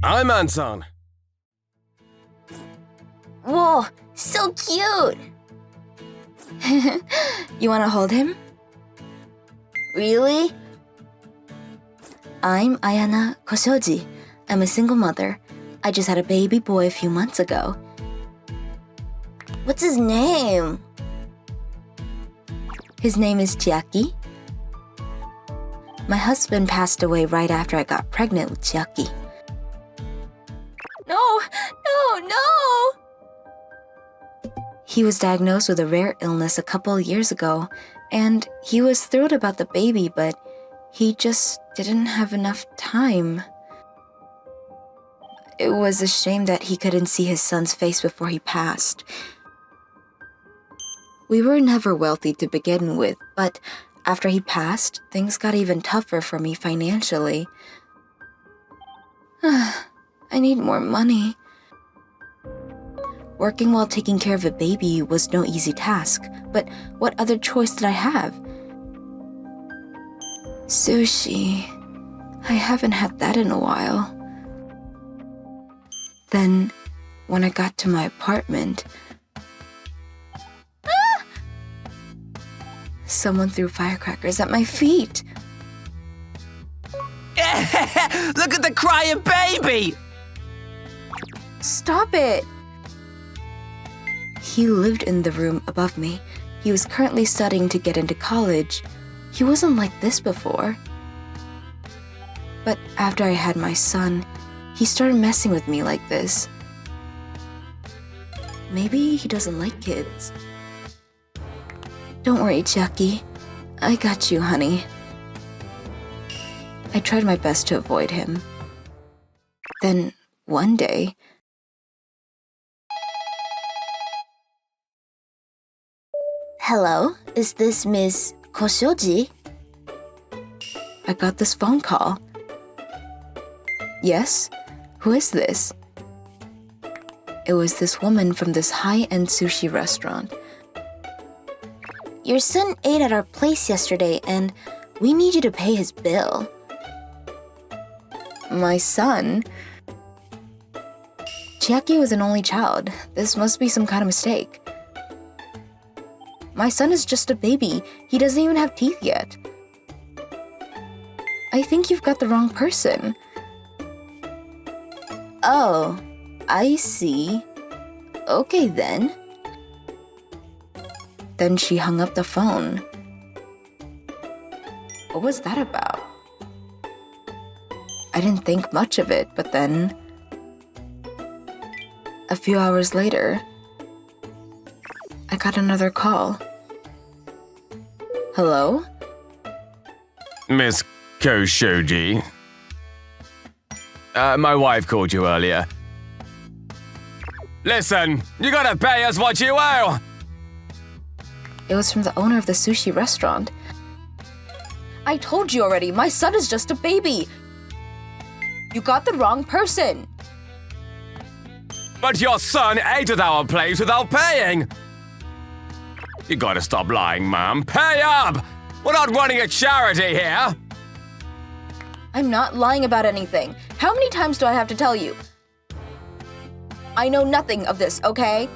I'm Anton. Whoa, so cute! You wanna hold him? Really? I'm Ayana Koshoji. I'm a single mother. I just had a baby boy a few months ago. What's his name? His name is Chiaki. My husband passed away right after I got pregnant with Chiaki. No! He was diagnosed with a rare illness a couple years ago, and he was thrilled about the baby, but he just didn't have enough time. It was a shame that he couldn't see his son's face before he passed. We were never wealthy to begin with, but after he passed, things got even tougher for me financially. I need more money. Working while taking care of a baby was no easy task, but what other choice did I have? Sushi. I haven't had that in a while. Then, when I got to my apartment, someone threw firecrackers at my feet. Look at the crying baby! Stop it! He lived in the room above me. He was currently studying to get into college. He wasn't like this before. But after I had my son, he started messing with me like this. Maybe he doesn't like kids. Don't worry, Chiaki. I got you, honey. I tried my best to avoid him. Then, one day... Hello, is this Miss Koshoji? I got this phone call. Yes? Who is this? It was this woman from this high-end sushi restaurant. Your son ate at our place yesterday, and we need you to pay his bill. My son? Chiaki was an only child. This must be some kind of mistake. My son is just a baby. He doesn't even have teeth yet. I think you've got the wrong person. Oh, I see. Okay then. Then she hung up the phone. What was that about? I didn't think much of it, but then... A few hours later, I got another call. Hello? Miss Koshoji. My wife called you earlier. Listen, you gotta pay us what you owe! It was from the owner of the sushi restaurant. I told you already, my son is just a baby. You got the wrong person. But your son ate at our place without paying! You gotta stop lying, ma'am. Pay up! We're not running a charity here! I'm not lying about anything. How many times do I have to tell you? I know nothing of this, okay?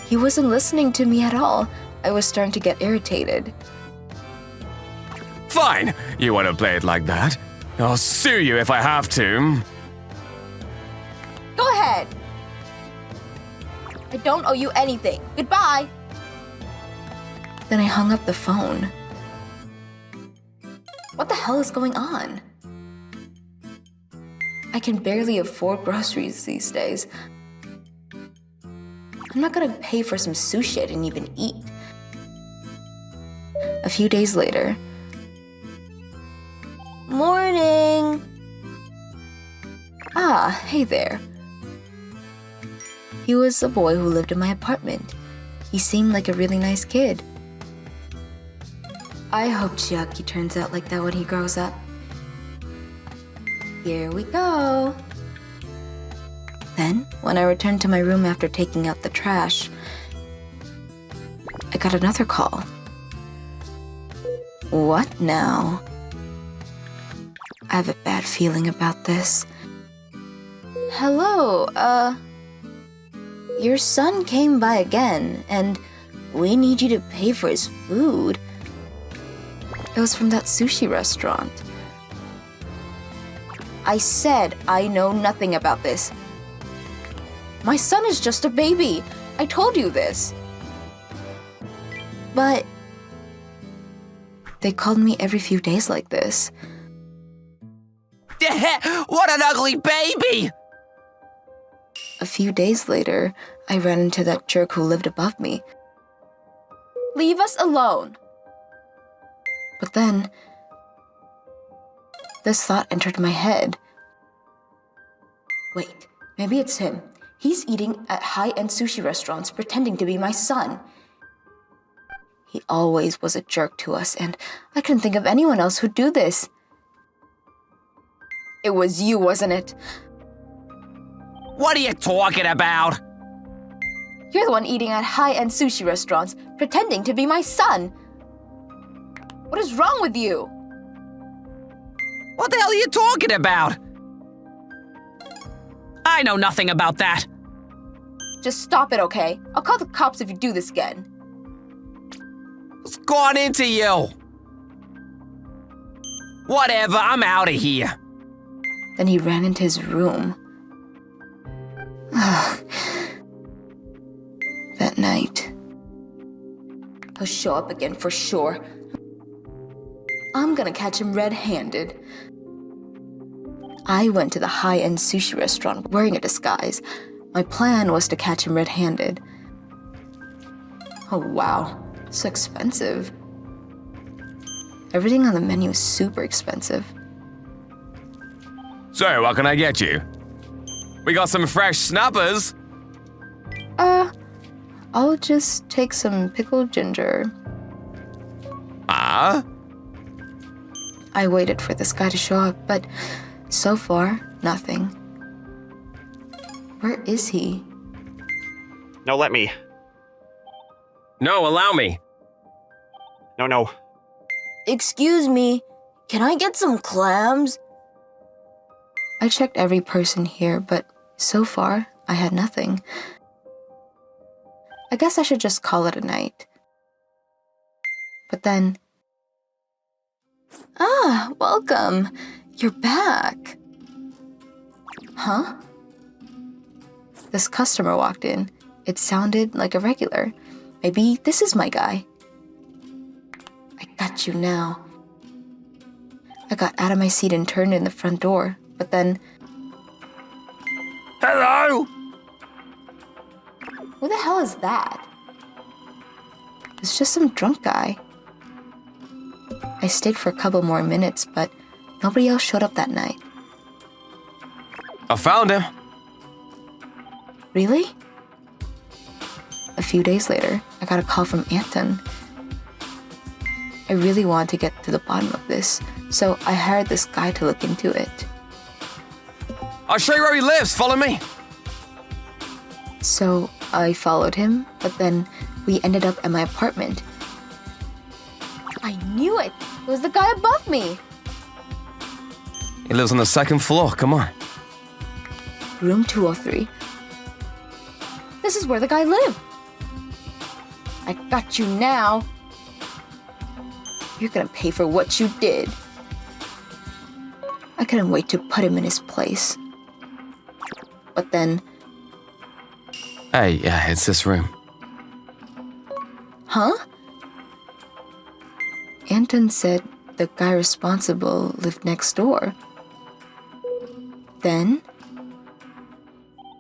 He wasn't listening to me at all. I was starting to get irritated. Fine! You wanna play it like that? I'll sue you if I have to. Go ahead. I don't owe you anything. Goodbye. Then I hung up the phone. What the hell is going on? I can barely afford groceries these days. I'm not gonna pay for some sushi I didn't even eat. A few days later. Morning! Ah, hey there. He was a boy who lived in my apartment. He seemed like a really nice kid. I hope Chiaki turns out like that when he grows up. Here we go. Then, when I returned to my room after taking out the trash, I got another call. What now? I have a bad feeling about this. Hello, your son came by again, and we need you to pay for his food. It was from that sushi restaurant. I said I know nothing about this. My son is just a baby. I told you this. But they called me every few days like this. What an ugly baby! A few days later, I ran into that jerk who lived above me. Leave us alone. But then, this thought entered my head. Wait, maybe it's him. He's eating at high-end sushi restaurants pretending to be my son. He always was a jerk to us, and I couldn't think of anyone else who'd do this. It was you, wasn't it? What are you talking about? You're the one eating at high-end sushi restaurants, pretending to be my son. What is wrong with you? What the hell are you talking about? I know nothing about that. Just stop it, okay? I'll call the cops if you do this again. What's gone into you? Whatever, I'm out of here. Then he ran into his room. That night. He'll show up again for sure. I'm gonna catch him red-handed. I went to the high-end sushi restaurant wearing a disguise. My plan was to catch him red-handed. Oh wow, so expensive. Everything on the menu is super expensive. So, what can I get you? We got some fresh snappers. I'll just take some pickled ginger. Ah? I waited for this guy to show up, but so far, nothing. Where is he? No, let me. No, allow me. No. Excuse me, can I get some clams? I checked every person here, but so far, I had nothing. I guess I should just call it a night. But then... welcome. You're back. Huh? This customer walked in. It sounded like a regular. Maybe this is my guy. I got you now. I got out of my seat and turned in the front door, but then... Hello? Who the hell is that? It's just some drunk guy. I stayed for a couple more minutes, but nobody else showed up that night. I found him. Really? A few days later, I got a call from Anton. I really wanted to get to the bottom of this, so I hired this guy to look into it. I'll show you where he lives. Follow me. So I followed him, but then we ended up at my apartment. I knew it! It was the guy above me! He lives on the second floor. Come on. Room 203. This is where the guy lived. I got you now. You're gonna pay for what you did. I couldn't wait to put him in his place. But then... Hey, yeah, it's this room. Huh? Anton said the guy responsible lived next door. Then?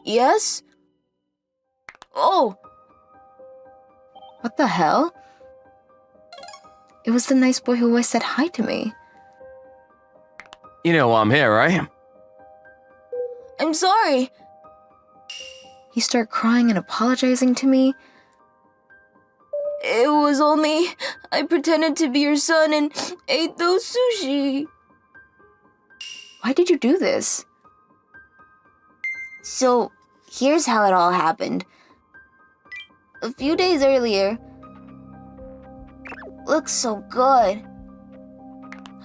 Yes? Oh! What the hell? It was the nice boy who always said hi to me. You know why I'm here, right? I'm sorry. He started crying and apologizing to me. It was only I pretended to be your son and ate those sushi. Why did you do this? So, here's how it all happened. A few days earlier, looks so good.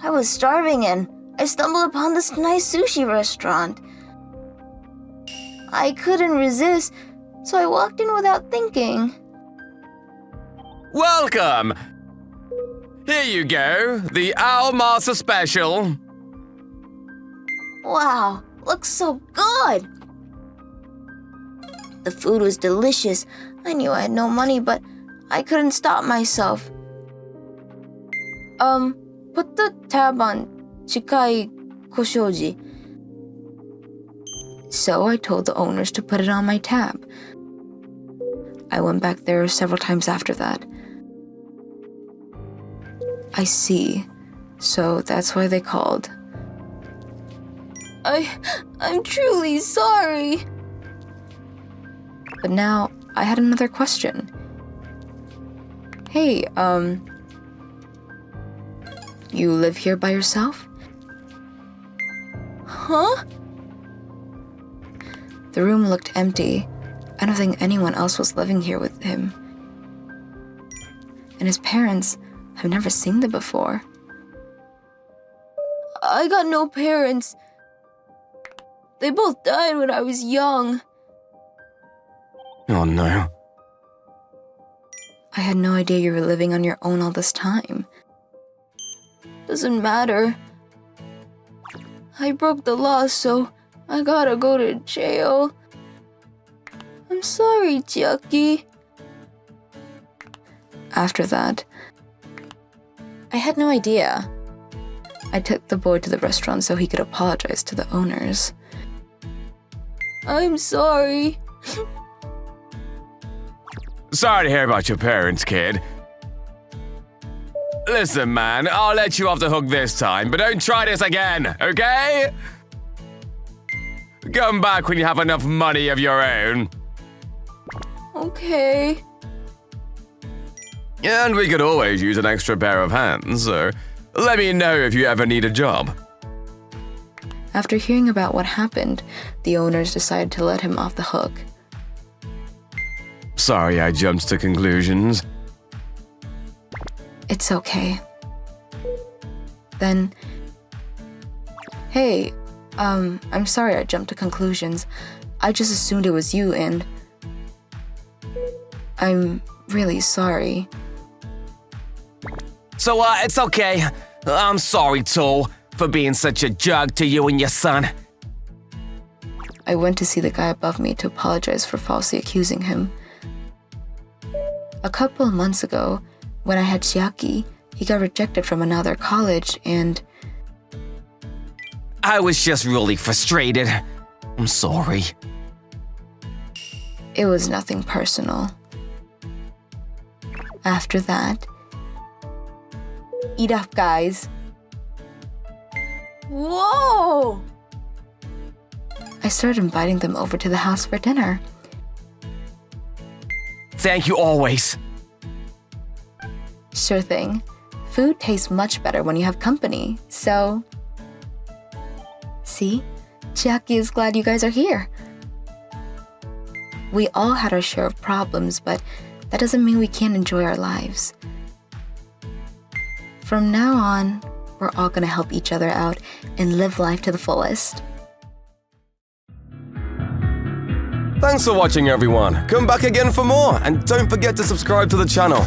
I was starving and I stumbled upon this nice sushi restaurant. I couldn't resist, so I walked in without thinking. Welcome! Here you go, the Owl Master Special. Wow, looks so good! The food was delicious. I knew I had no money, but I couldn't stop myself. Put the tab on Chikai Koshoji. So I told the owners to put it on my tab. I went back there several times after that. I see. So that's why they called. I'm truly sorry. But now I had another question. Hey, you live here by yourself? Huh? The room looked empty. I don't think anyone else was living here with him. And his parents, I've never seen them before. I got no parents. They both died when I was young. Oh no. I had no idea you were living on your own all this time. Doesn't matter. I broke the law, so I gotta go to jail. I'm sorry, Chiaki. After that, I had no idea. I took the boy to the restaurant so he could apologize to the owners. I'm sorry. Sorry to hear about your parents, kid. Listen, man, I'll let you off the hook this time, but don't try this again, okay? Come back when you have enough money of your own. Okay. And we could always use an extra pair of hands, so let me know if you ever need a job. After hearing about what happened, the owners decided to let him off the hook. Sorry I jumped to conclusions. It's okay. Then, hey, I'm sorry I jumped to conclusions. I just assumed it was you, and I'm really sorry. So, it's okay. I'm sorry, too, for being such a jerk to you and your son. I went to see the guy above me to apologize for falsely accusing him. A couple of months ago, when I had Chiaki, he got rejected from another college, and I was just really frustrated. I'm sorry. it was nothing personal. After that, eat up, guys. Whoa! I started inviting them over to the house for dinner. Thank you always. Sure thing. Food tastes much better when you have company, so... See? Chiaki is glad you guys are here. We all had our share of problems, but that doesn't mean we can't enjoy our lives. From now on, we're all gonna help each other out and live life to the fullest. Thanks for watching, everyone. Come back again for more, and don't forget to subscribe to the channel.